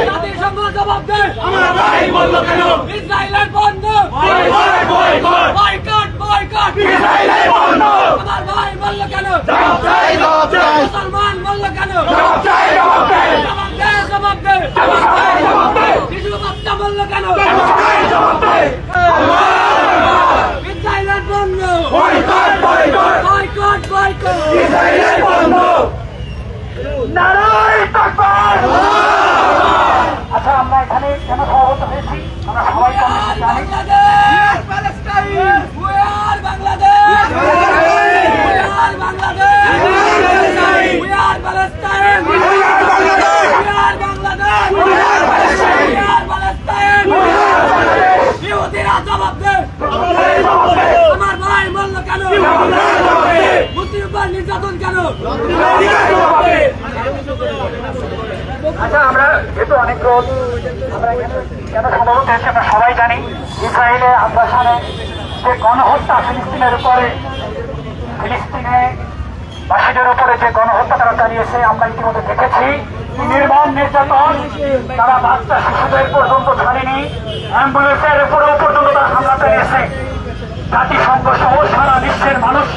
জাতিসংঘ জবাব দেয়। ইসরায়েলের বন্ধ। Boycott boycott. আমার ভাই বলল কেন? মুসলমান বলল কেন? জবাব দে জবাব দে। শিশু বাচ্চা বলল কেন? ইসরায়েলের বন্ধ। Boycott boycott. ইসরায়েলের বন্ধ। নারায়ে তাকবীর। আচ্ছা, আমরা এখানে কেন সমাবেত হয়েছি আমরা সবাই জানি। আমার ভাই বলল কেন? মুক্তির নির্যাতন কেন? আচ্ছা, আমরা যেহেতু অনেক রোজ আমরা কেন সমাবেত হয়েছি আমরা সবাই জানি। ইসরায়েলের আগ্রাসনে যে গণহত্যা ফিলিস্তিনের উপরে, ফিলিস্তিনে বাসীদের উপরে যে গণহত্যা তারা চালিয়েছে আমরা ইতিমধ্যে দেখেছি। নির্মম নির্যাতন, তারা বাচ্চা শিশুদের পর্যন্ত ছাড়েনি, অ্যাম্বুলেন্সের উপরেও পর্যন্ত তারা হামলা চালিয়েছে। জাতিসংঘ সহ সারা বিশ্বের মানুষ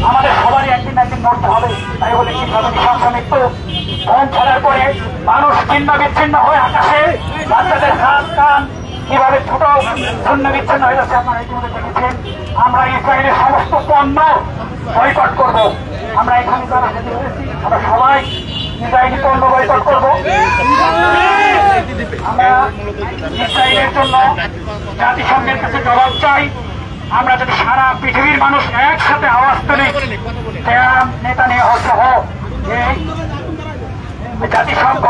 আমাদের সবারই একদিন না একদিন মরতে হবে। তাই বলে কিভাবে নৃশংস মৃত্যু, বোম ছাড়ার পরে মানুষ ছিন্ন বিচ্ছিন্ন হয়ে আকাশে, বাচ্চাদের হাত কান কিভাবে ছোট শূন্য বিচ্ছিন্ন হয়ে যাচ্ছে আপনারা ইতিমধ্যে দেখেছেন। আমরা ইসরায়েলের সমস্ত পণ্য বয়কট করব। আমরা এখানে যারা হাজির হয়েছি আমরা সবাই ইসরায়েলি পণ্য বয়কট করব। আমরা ইসরায়েলের জন্য জাতিসংঘের কাছে জবাব চাই। আমরা যদি সারা পৃথিবীর মানুষ একসাথে আওয়াজ তুলি, নেতানিয়াহু সহ জাতিসংঘ